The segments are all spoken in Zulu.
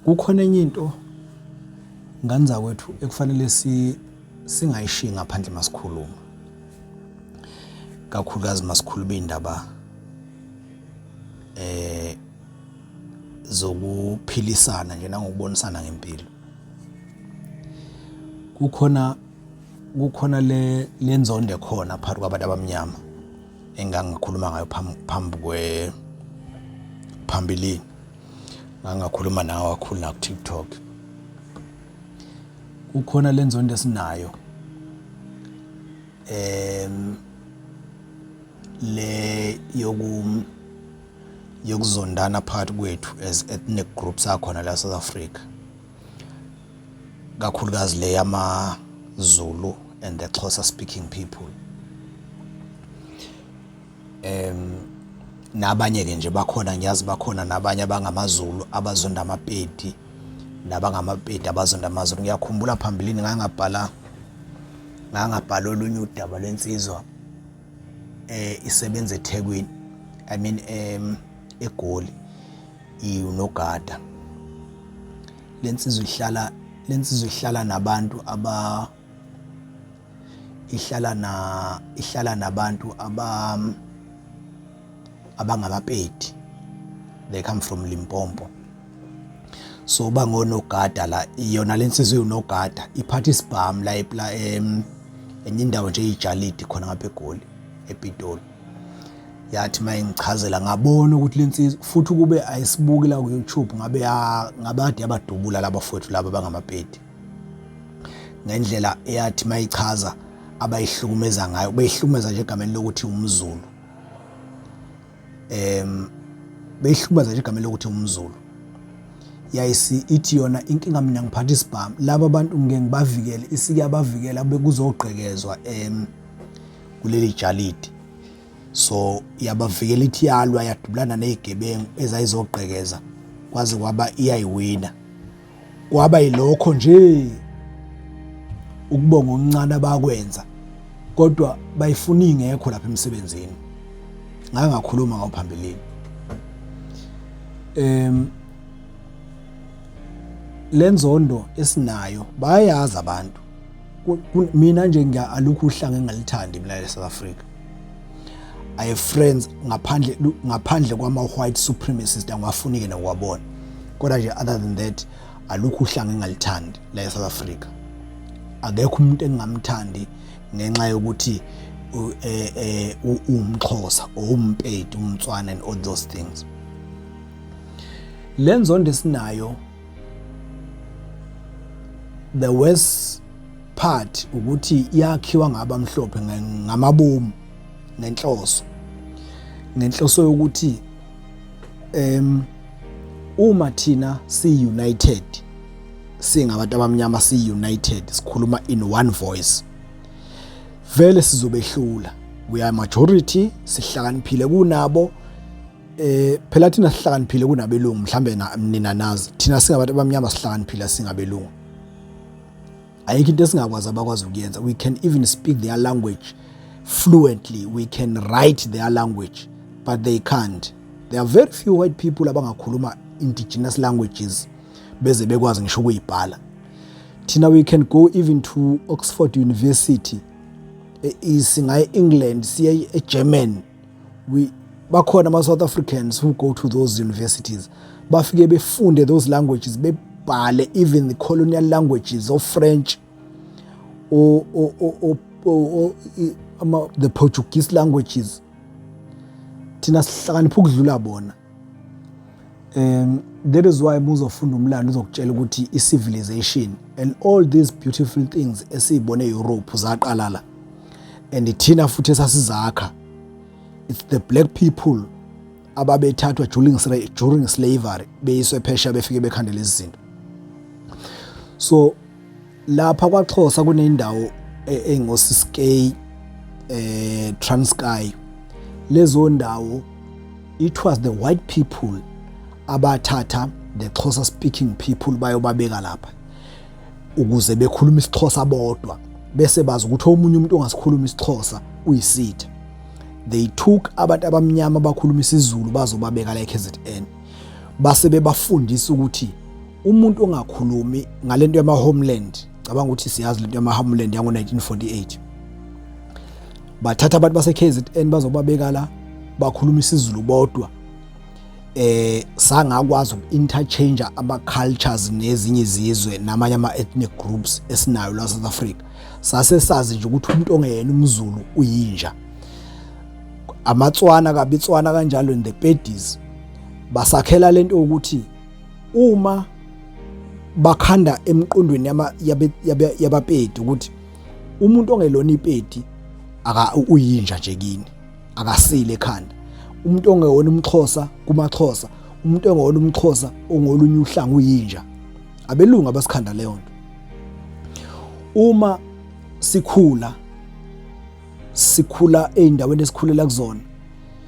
kukhona enye into nganza kwethu ekufanele singayishiyi ngaphandle masikhuluma, kakhulukazi masikhuluma indaba zokuphilisana nje nangokubonisana ngempilo. kukhona le nzondo ekhona phakathi kwabantu abamnyama engangikhuluma ngayo phambilini, ngangakhuluma nawe kakhulu na ku TikTok. Kukhona le nzondo esinayo le yokuzondana phakathi kwethu as ethnic groups akhona la South Africa, kakhulukazi le yama Zulu and the Xhosa speaking people. Nabanye ke nje bakhona, ngiyazi bakhona nabanye abangamaZulu abazonda amaPedi nabangamaPedi abazonda amaZulu. Ngiyakhumbula phambilini ngangabhala olunye udaba lwensizwa isebenza eThekwini, I mean eGoli, iNogada. Lensizwa ihlala nabantu ihlala nabantu abangamaPedi. They come from Limpopo. So bangonogada la, yona lensizwe uNogada iphatha isibhamu la enye indawo nje iJalidi khona ngapha eGoli ePitoli. Yathi mayingichazela ngabona ukuthi lensizwe futhi kube ayisibuki la ku YouTube ngabe ade yabadubula labafowethu laba bangamaPedi, ngendlela eyathi mayichaza abayihlukumeza ngayo, beyihlukumeza nje egameni lokuthi umZulu, beyihlukumeza nje egameni lokuthi umZulu. Yayisi ithi yona inkinga mina ngiphatha isibhamu, laba bantu ngeke ngibavikele, isikuyabavikela bekuzogqekezwa kuleli Jalidi. So yabavikela ithi yalwa yadubulana nezigebengu ezayizogqekeza kwaze kwaba iyayiwina. Kwaba yilokho nje ukubonga okuncane abakwenza, kodwa bayifuna ingekho lapha emsebenzini. Ngake ngakhuluma ngawo phambilini. Lenzondo esinayo bayayazi abantu. Mina nje alukho uhlanga engalithandi mina e South Africa. I have friends ngaphandle kwama white supremacists angiwafunike nokwabona, kodwa nje other than that alukho uhlanga engalithandi la e South Africa. Akekho umuntu engingamthandi ngenxa yokuthi umXhosa or uMpedi, umTswana and all those things. Lenzondo esinayo, the worst part ukuthi yakhiwa ngabamhlophe ngamabomu ngenhloso yokuthi uma thina si-united, singabantu abamnyama si-united, sikhuluma in one voice, vele sizobehlula. We are majority, sihlakaniphile kunabo. Phela thina sihlakaniphile kunabelungu, mhlambe nina nazi thina singabantu abamnyama sihlakaniphile singabelungu. Ayikho into esingakwazi abakwazi ukuyenza. We can even speak their language fluently, we can write their language, but they can't. There are very few white people abangakhuluma indigenous languages beze bekwazi ngisho ukuyibhala. Thina we can go even to Oxford University, singaye England, siye eGerman. Bakhona ama South Africans who go to those universities, bafike befunde those languages, bebhale even the colonial languages of French or the Portuguese languages. Thina sihlakanipha ukudlula bona. That is why muzofunda umlando uzokutshela ukuthi i-civilization and all these beautiful things esiyibone eEurope zaqala la, and thina futhi esasizakha. It's the black people ababethathwa during slavery beyiswe phesha befike bekhandela izinto. So lapha kwaXhosa kunendawo engosiskay Transkei. Lezo ndawo, it was the white people abathatha the Xhosa speaking people bayobabeka lapha ukuze bekhuluma isiXhosa bodwa, bese bazi ukuthi omunye umuntu ongasikhuluma isiXhosa uyisitha. They took abantu abamnyama abakhuluma isiZulu bazobabeka la eKZN, base bebafundisa ukuthi umuntu ongakhulumi ngalento yama homeland, cabanga ukuthi siyazi lento yama homeland yango 1948, bathatha abantu base KZN bazobabeka la bakhuluma isiZulu bodwa. Sangakwazi uku-interchange ama cultures nezinye izizwe namanye ama ethnic groups esinayo la South Africa. Sase sazi nje ukuthi umuntu ongeyena umZulu uyinja. AmaTswana kaBitswana kanjalo in the 30s basakhela lento ukuthi uma bakhanda emqondweni yabaPedi ukuthi umuntu ongelona iPedi uyinja nje kini, akasile ekhanda. Umuntu ongewona umXhosa kumaXhosa, umuntu ongewona umXhosa ongolunye uhlanga uyinja. Abelungu abasikhanda leyo nto. Uma sikhula eindaweni esikhulela kuzona,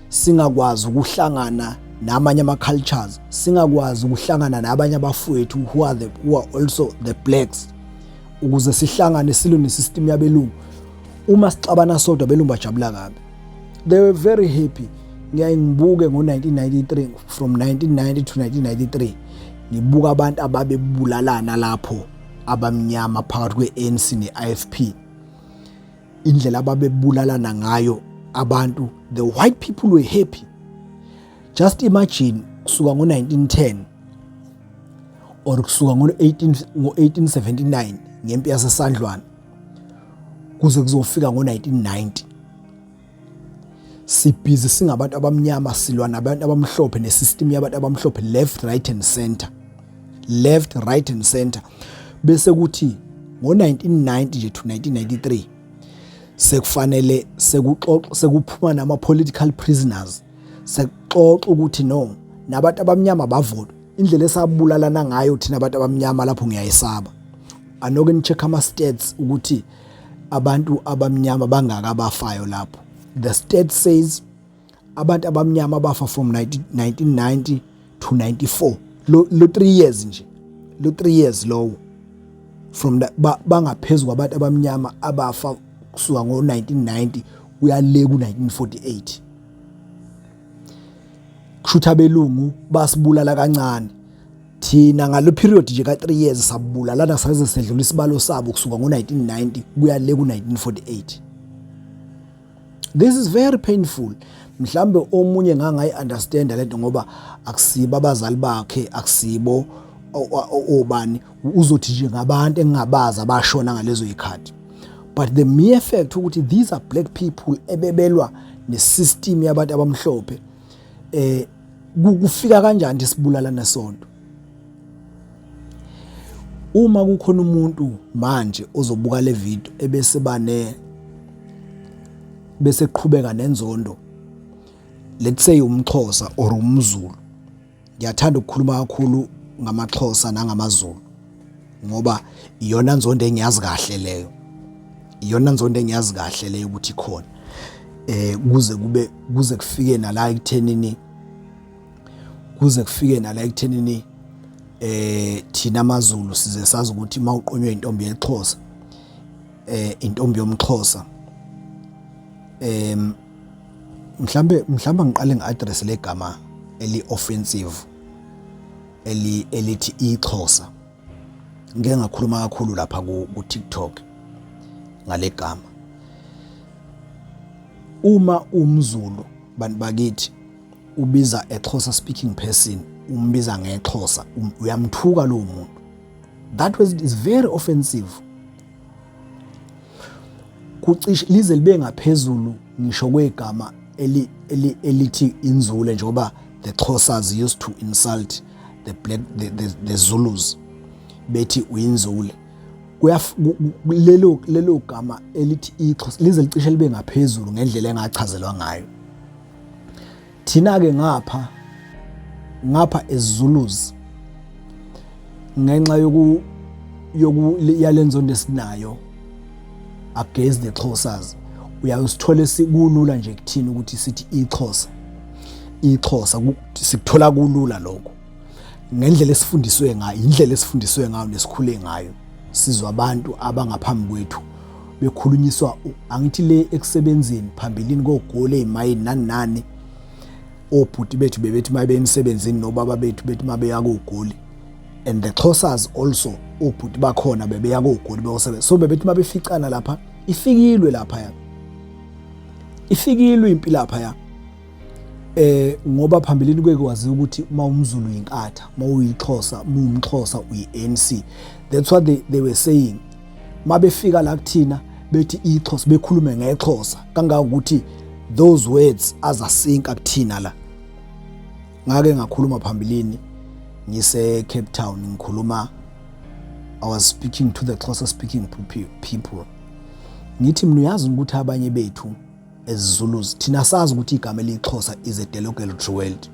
singakwazi ukuhlangana namanye ama cultures, singakwazi ukuhlangana nabanye abafowethu who are also the blacks, ukuze sihlangane silwe nesystem yabelungu. Uma sixabana sodwa abelungu bajabula kabi. They were very happy. Ngibuke ngo1993, from 1990 to 1993 ngibuka abantu ababebulalana lapho abamnyama phakathi kweANC neIFP, indlela ababebulalana ngayo abantu. The white people were happy. Just imagine kusuka ngo1910 or kusuka ngo1879 ngempi yaseSandlwana kuze kuzofika ngo1990, sibhizi singabantu abamnyama silwa nabantu abamhlophe nesystem yabantu abamhlophe, left right and center. Bese kuthi ngo1990 nje to 1993 sekufanele sekuphuma nama political prisoners, sekuxoxa ukuthi no, nabantu abamnyama bavota. Indlela esabulalana ngayo thina abantu abamnyama lapho ngiyayisaba. Anoke nicheck ama stats ukuthi abantu abamnyama bangaka abafayo lapho. The state says abantu abamnyama bafa from 1990 to 94. Lo 3 years nje. Lo 3 years low. From that bangaphezulu kwabantu abamnyama abafa kusuka ngo1990 uyale ku1948. Kushuthi abelungu basibulala kancane. Thina ngalo period nje ka 3 years sabulalana saze sedlula isibalo sabo kusuka ngo1990 kuyale ku1948. This is very painful. Mhlambe omunye ngangayi understand lento ngoba akusiba abazali bakhe, akusibo obani, uzothi nje ngabantu engingabaza abashona ngalezo ikhadi. But the mere fact ukuthi these are black people ebebelwa nesystem yabantu abamhlophe, kufika kanjani sibulalana sonto. Uma kukhona umuntu manje ozobuka le video ebese bese qhubeka nenzondo, let's say umXhosa or umZulu, ngiyathanda ukukhuluma kakhulu ngamaXhosa nangamaZulu ngoba iyona nzondo engiyazi kahle leyo, iyona nzondo engiyazi kahle leyo ukuthi khona kuze kufike nala ekuthenini, thina amaZulu size sazi ukuthi mawuqonywe intombi yeXhosa, intombi yomXhosa, mhlambe ngiqale ngi-address legama eli-offensive elithi iXhosa. Ngeke ngakhuluma kakhulu lapha ku-TikTok ngale gama. Uma umZulu bantu bakithi ubiza a Xhosa speaking person, umbiza ngeXhosa, uyamthuka lo muntu. That was is very offensive. Kucishe lize libe ngaphezulu ngisho kwegama elithi inzule njengoba the Xhosas used to insult the black the Zulus bethi uyinzule. Lelo gama elithi iXhosa lize licishe libe ngaphezulu ngendlela engachazelwa ngayo. Thina ke ngapha eZulus ngenxa yalenzondo esinayo against the Xhosas, uyasithola sikulula nje kuthina ukuthi sithi iXhosa sikuthola kulula lokho ngendlela esifundiswe ngayo, indlela esifundiswe ngayo nesikhule ngayo. Sizwa abantu abangaphambi kwethu bekhulunyiswa, angithi le ekusebenzini phambilini kogole ezimayini nani obhuti bethu bebethi mabe emsebenzini nobaba bethu bethi mabe yakogoli and the Xhosas also ubhuti bakhona bebeya koGoli beyosebenza. So bebethi mabeficana lapha ifikilwe lapha ya. Ifikilwe impilo lapha ya. Ngoba phambilini kwekwazi ukuthi uma umZulu yinkatha, uma uyixhosa, umxhosa uyi-ANC. That's what they were saying. Mabefika la kuthina bethi iXhosa bekhulume ngeXhosa kangakuthi those words azasinka kuthina la. Ngake ngakhuluma phambilini ngise Cape Town ngikhuluma, I was speaking to the Xhosa speaking people. Ngithi mina uyazi ukuthi abanye bethu as Zulus thina sazi ukuthi igama elixhosa is a derogatory word.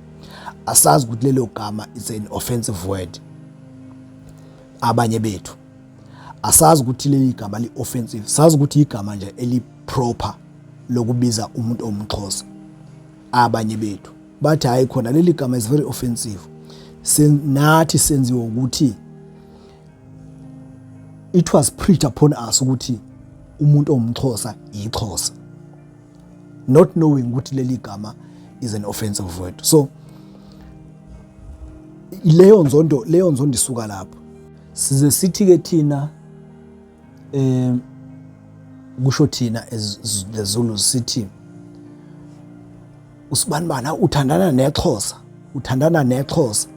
Asazi ukuthi lelo gama is an offensive word. Abanye bethu asazi ukuthi leli gama li offensive, sazi ukuthi igama nje eli proper lokubiza umuntu omxhosa. Abanye bethu bathi hayi khona leli gama is very offensive. Nathi senziwe ukuthi it was preached upon us ukuthi umuntu omxhosa yiXhosa, not knowing ukuthi leli gama is an offensive word. So leyo nzondo isuka lapho. Size sithi ke thina kusho thina as the Zulus sithi usibanibana uthandana neXhosa, uthandana neXhosa.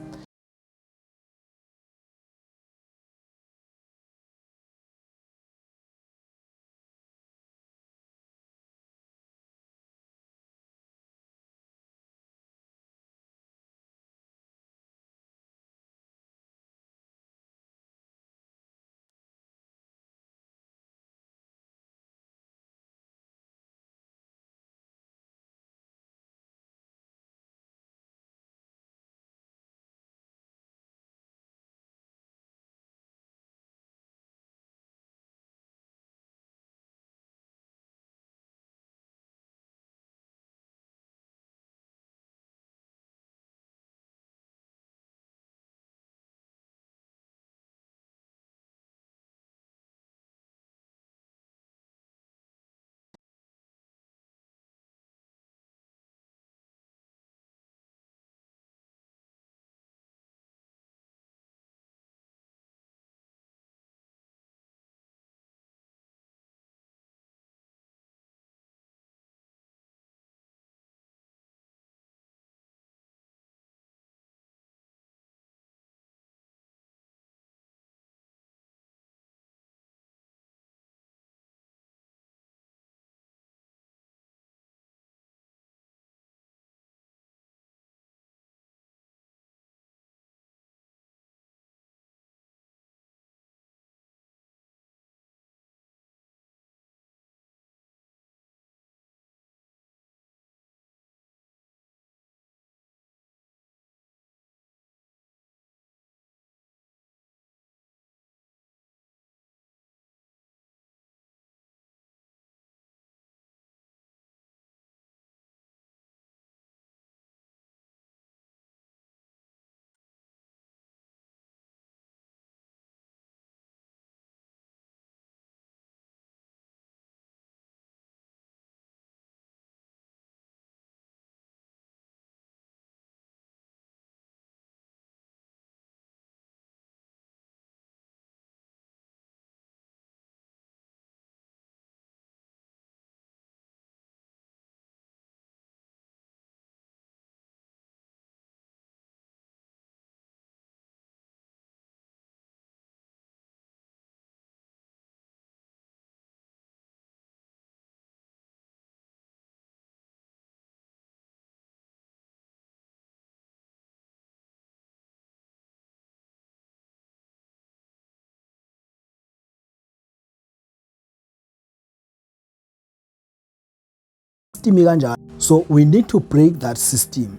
So we need to break that system.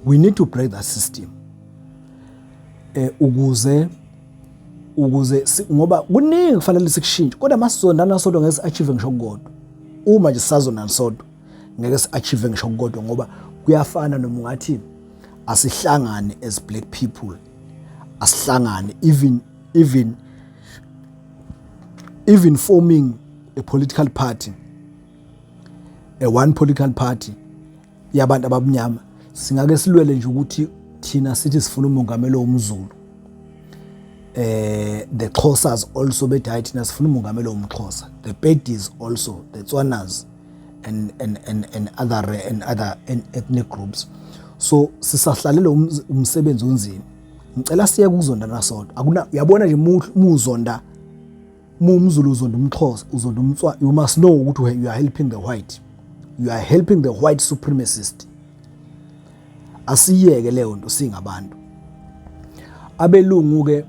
We need to break that system. Ukuze ngoba kuningi kufanele sikushintshe kodwa masizondana sodwa ngeke si-achieve ngisho kodwa. Uma nje sazondana sodwa ngeke si-achieve ngisho kodwa ngoba kuyafana noma ungathi asihlangane as black people. Asihlangane even forming a political party, a one political party yabantu abamnyama, singake silwele nje ukuthi thina sithi sifuna umongameli womZulu. The Xhosas also bethi hayi thina sifuna umongameli womXhosa. The Pedis also, the Tswanas and other ethnic groups. So sisahlalele umsebenzi onzima. Ngicela siye kuzonda nasodwa. Akuna uyabona nje muzonda umZulu uzonda umXhosa uzonda umTswa, you must know ukuthi you are helping the white. You are helping the white supremacist. Asiyeke leyo nto singabantu. Abelungu ke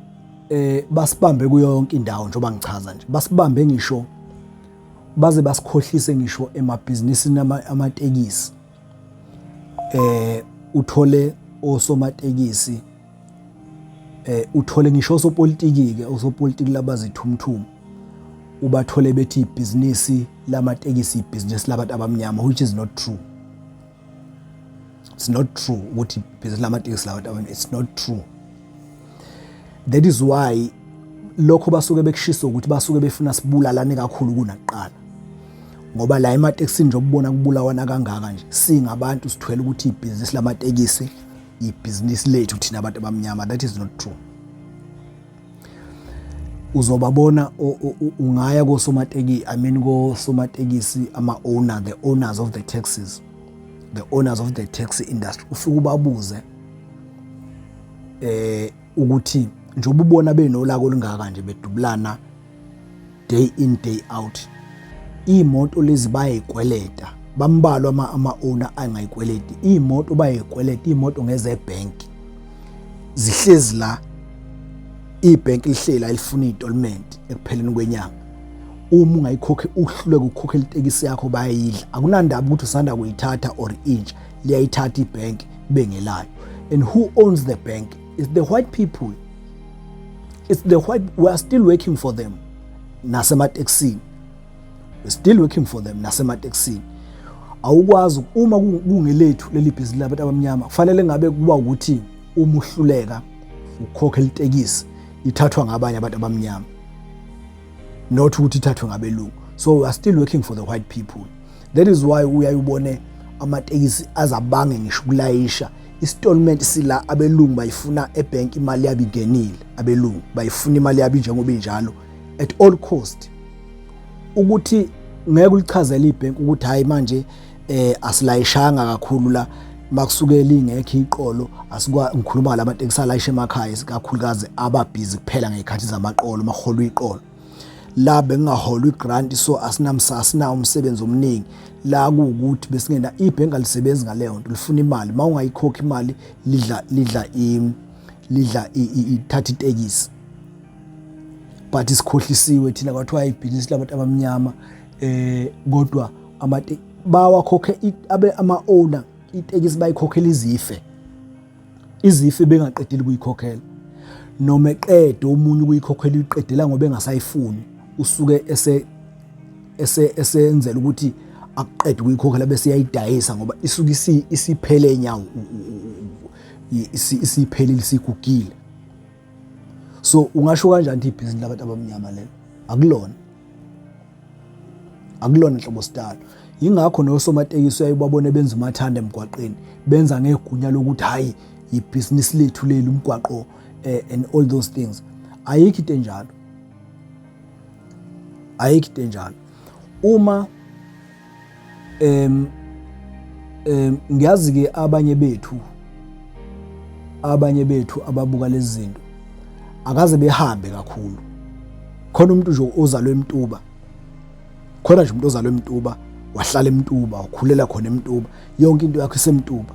basibambe kuyo yonke indawo njengoba ngichaza nje. Basibambe ngisho baze basikhohlise ngisho emabhizinisini amatekisi. Uthole osomatekisi uthole ngisho osopolitiki ke osopolitiki labazithumthuma ubathole bethi ibhizinisi lamatekisi ibhizinisi labantu abamnyama, which is not true. It's not true ukuthi ibhizinisi lamatekisi labantu abamnyama, it's not true. That is why lokho basuke bekushisa ukuthi basuke befuna sibulalane kakhulu kunakuqala, ngoba la ematekisini nje ubona kubulawana kangaka nje singabantu sithwele ukuthi ibhizinisi lamatekisi ibhizinisi lethu thina abantu abamnyama. That is not true. Uzobabona ungaya kosomatekisi, kosomatekisi ama-owner, the owners of the taxis, the owners of the taxi industry, ufike ubabuze ukuthi njengoba ubona benolaka olungaka nje bedubulana day in day out, imoto lezi bayikweleta, bambalwa ama-owner angayikweleti imoto, bayikweleta imoto ngezebhenk, zihlezi la ibhenki lihlela elifuna installment ekupheleni kwenyanga. Uma ungayikhokhe uhluleke ukukhokhela itekisi yakho bayidla. Akunandaba ukuthi usanda kuyithatha or intsha, liyayithatha ibhenki bengelayo. And who owns the bank? It's the white people. It's the white. We are still working for them. Nasemateksini. We're still working for them nasemateksini. Awukwazi uma kungelethu leli bhizinisi labantu abamnyama, kufanele ngabe kuba ukuthi uma uhluleka ukukhokhela itekisi ithathwa ngabanye abantu abamnyama, not ukuthi ithathwe ngabelungu. So we are still working for the white people. That is why uyayibone amatekisi azabange ngisho ukulayisha installment sila abelungu bayifuna ebhenki imali yabo ingenile. Abelungu bayifuna imali yabo njengoba injalo at all cost, ukuthi ngeke ulichazele ibhenki ukuthi hayi manje asilayishanga kakhulu la makusukela ingekho iqolo, ngikhuluma ngalabatekisi alayisha emakhaya kakhulukazi ababhizi kuphela ngekhathi zamaqolo maholwa iqolo. La bengaholwa igrant, so asina umsebenzi omningi la kuukuthi besingena ibhenki alisebenzi ngaleyo nto, lifuna imali. Mawungayikhokha imali lidla ithatha itekisi. But isikhohlisiwe thina kwathiwa ibhizinisi labantu abamnyama, kodwa bawakhokhe ama-owner itekisi bayikhokhela izife bengaqedile ukuyikhokhela, noma eqede omunye ukuyikhokhela uyiqedela ngoba engasayifuni, usuke esenzela ukuthi akuqede ukuyikhokhela bese yayidayisa ngoba isuke isiphele enyawo, isiphelile isigugile. So ungasho kanjani ibhizinisi labantu abamnyama lelo? Akulona nhlobo sitalo. Yingakho nosomatekisi uyayibabone benza umathanda emgwaqeni, benza ngegunya lokuthi hayi ibhizinisi lethu leli umgwaqo and all those things. Ayikho into enjalo. Ayikho into enjalo. Uma ngiyazi ke abanye bethu ababuka lezi zinto akaze behambe kakhulu. Khona umuntu nje ozalwe eMtuba, khona nje umuntu ozalwe eMtuba, wahlala eMtuba, wakhulela khona eMtuba, yonke into yakhe iseMtuba,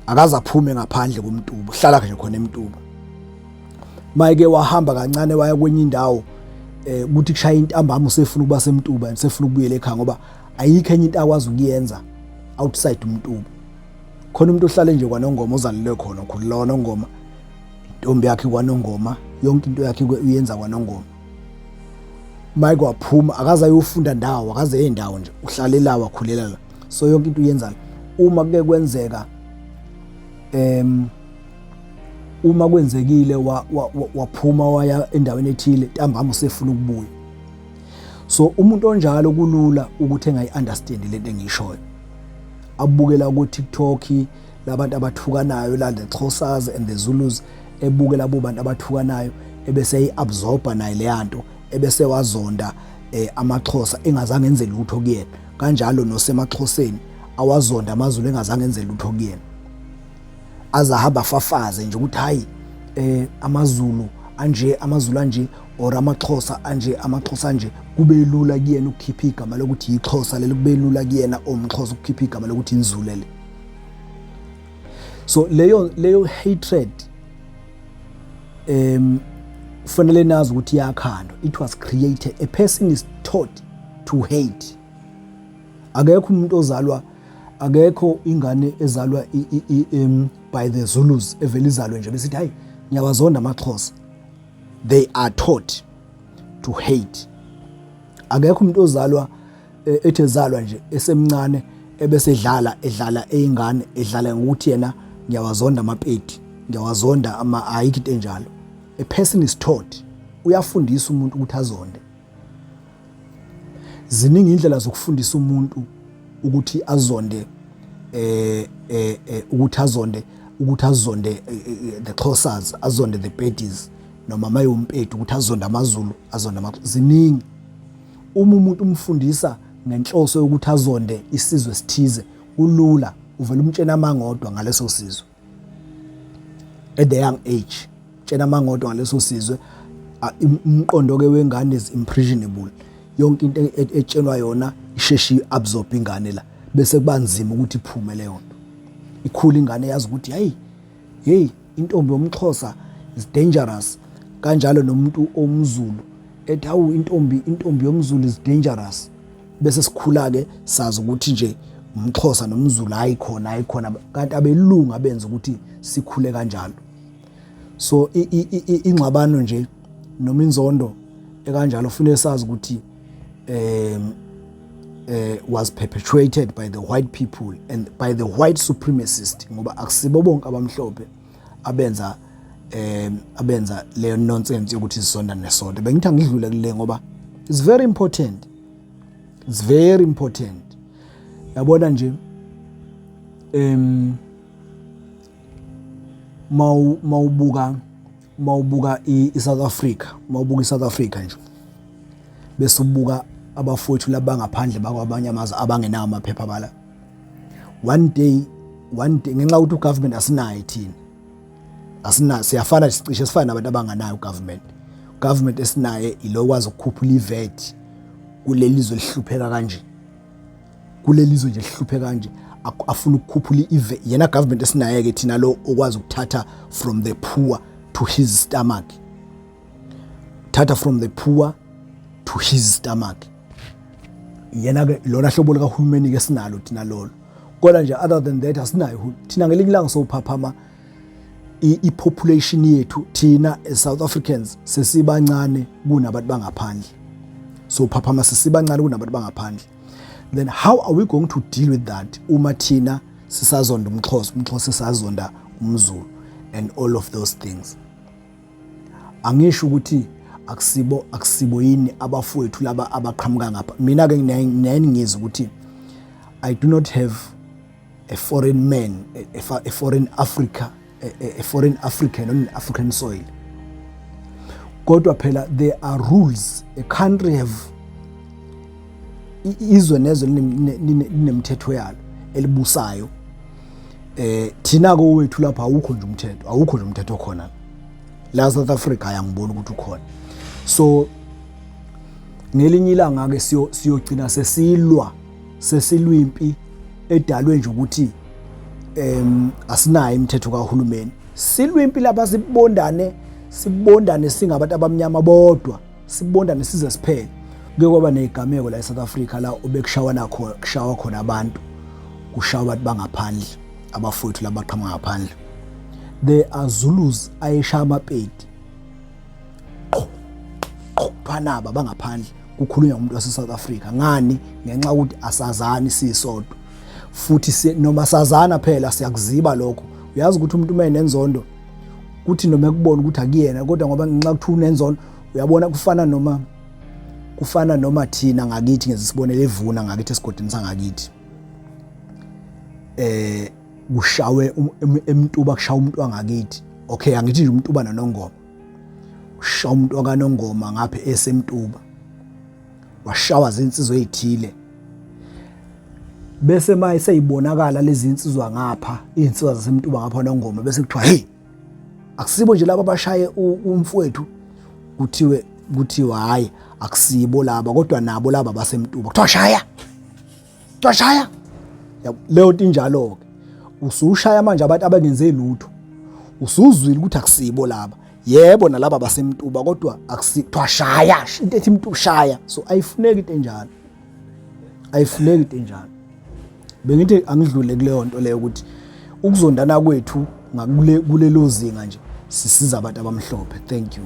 akaze aphume ngaphandle koMtuba, uhlala nje khona eMtuba. Mayike wahamba kancane waya kwenye indawo ukuthi kushaya intambama usefuna ukuba seMtuba, usefuna ukubuyela ekhaya ngoba ayikho enye into akwazi ukuyenza outside uMtuba. Khona umuntu ohlale nje kwaNongoma, ozalelwe khona, ukhulela kwaNongoma, intombi yakhe kwaNongoma, yonke into yakhe uyenza kwaNongoma. Mayike waphuma akaze ayofunda ndawo, akaze endawo nje, uhlalela wakhulela la. So yonke into uyenza. Uma kuke kwenzeka uma kwenzekile waphuma waya endaweni ethile, ntambama usefuna ukubuya. So umuntu onjalo kulula ukuthi engayi-understand lento engiyishoyo. Abukela ku TikTok labantu abathukanayo la the Xhosas and the Zulus ebuke labo bantu abathukanayo ebese iabsorba nayo leyanto ebese wazonda amaXhosa engazange enze lutho kuyena kanjalo nosemaXhoseni awazonda amaZulu engazange enze lutho kuyena azahamba fafaze nje ukuthi hayi amaZulu anje or amaXhosa anje amaXhosa anje kube lula kuyena ukukhipha igama lokuthi iXhosa leli kube lula kuyena omXhosa ukukhipha igama lokuthi inzulu leli. So leyo hatred kufanele nazi ukuthi yakhandwa. It was created. A person is taught to hate. Akekho umuntu ozalwa, akekho ingane ezalwa by the Zulus evela izalwe nje besithi hayi ngiyawazonda amaXhosa. They are taught to hate. Akekho umuntu ozalwa ethezalwa nje esemncane ebese edlala eyingane edlala ngokuthi yena ngiyawazonda amapeti, ngiyawazonda ayikho into enjalo. A person is taught. Uyafundisa umuntu ukuthi azonde. Ziningi indlela zokufundisa umuntu ukuthi azonde ukuthi azonde the Xhosas, azonde the Petis noma mayompeti ukuthi azonde amaZulu, azonde ziningi. Uma umuntu umfundisa ngenhloso yokuthi azonde isizwe sithize kulula, uvela umtshena amangodwa ngaleso sizwe at the young age. Tshena amangodwa ngaleso sizwe, umqondo ke wengane is impressionable. Yonke into etshenwa yona isheshi absorb ingane la bese kubanzima ukuthi iphume leyo nto. Ikhula ingane yazi ukuthi hey intombi yomXhosa is dangerous, kanjalo nomuntu omZulu ethi hawu intombi yomZulu is dangerous. Bese sikhula ke sazi ukuthi nje umXhosa nomZulu ayikhona kanti abelungu abenza ukuthi sikhule kanjalo. So ingxabano nje noma inzondo ekanjalo kufanele sazi ukuthi was perpetrated by the white people and by the white supremacists, ngoba akusibo bonke abamhlophe abenza leyo nonsense yokuthi isonda nesonto. Bengithi angidlule kule ngoba it's very important. It's very important. Yabona nje mawubuka iSouth Africa, mawubuka iSouth Africa nje bese ubuka abafowethu labangaphandle bakwabanye amazwe abangenawo amaphepha bala. One day ngenxa ukuthi ugovernment asinayo thina, siyafana sicishe sifana nabantu abanganayo government esinaye ilokwazi ukukhuphula iVAT kulelizwe lihlupheka kanje, kulelizwe nje lihlupheka kanje afuna ukukhuphula iVAT. Yena government esinaye ke thina lo okwazi ukuthatha from the poor to his stomach, thatha from the poor to his stomach. Yena ke lona hlobo likahulumeni ke sinalo thina lolo. Kodwa nje other than that asinayo thina. Ngelinye ilanga sophaphama i-population yethu thina as South Africans sesibancane kunabantu bangaphandle. So phaphama sesibancane kunabantu bangaphandle. Then how are we going to deal with that uma thina sisazonda umXhosa sisazonda umZulu and all of those things? Angisho ukuthi akusibo yini abafowethu laba abaqhamuka ngapha. Mina ke ngiyengizwa ukuthi I do not have a foreign man, a foreign Africa, a foreign African on African soil. Kodwa phela there are rules. A country have izwe nezwe linemthetho yalo elibusayo. Thina ko wethu lapha awukho nje umthetho khona. La South Africa ayangiboni ukuthi ukhona. So ngelinye ilanga ke siyogcina sesilwimpi edalwe nje ukuthi asinayo imithetho kahulumeni. Silwimpi lapha sibondane singabantu abamnyama bodwa, sibondane size siphele. Kuke kwaba nezigameko la eSouth Africa la kushawa khona abantu, kushawa abantu bangaphandle, abafowethu labaqhamuka ngaphandle. There are Zulus ayeshaya amapeti phanaba bangaphandle kukhulunywa umuntu waseSouth Africa. Ngani? Ngenxa ukuthi asazani sisodwa. Futhi noma sazana phela siyakuziba lokho. Uyazi ukuthi umuntu uma enenzondo kuthi noma ekubona ukuthi akuyena, kodwa ngoba ngenxa ukuthi unenzondo uyabona kufana noma thina ngakithi ngezisibonele evuna ngakithi esigodini sangakithi. kushawe emtuba kushawa umuntu wangakithi. Okay, angithi nje uMtuba noNongoma. Ushawa umuntu wakaNongoma ngapha esemtuba. Washawa zinsizwa ezithile. Bese maye seyibonakala lezi insizwa ngapha, insizwa zasemtuba ngapha noNgoma bese kuthiwa hey, akusibo nje laba abashaye umfowethu. Kuthiwa hayi akusibo laba kodwa nabo laba basemtuba. Kuthiwa shaya. Kuthiwa shaya. Leyo nto injalo ke. Usushaya manje abantu abangenze lutho. Usuzwile ukuthi akusibo laba. Yebo nalaba basemtuba kodwa akusithiwa shaya. Into ethi umuntu ushaya. So ayifuneki into enjalo. Ayifuneki into enjalo. Bengithi angidlule kuleyo nto leyo ukuthi ukuzondana kwethu ngakule kulelo zinga nje sisiza abantu abamhlophe. Thank you.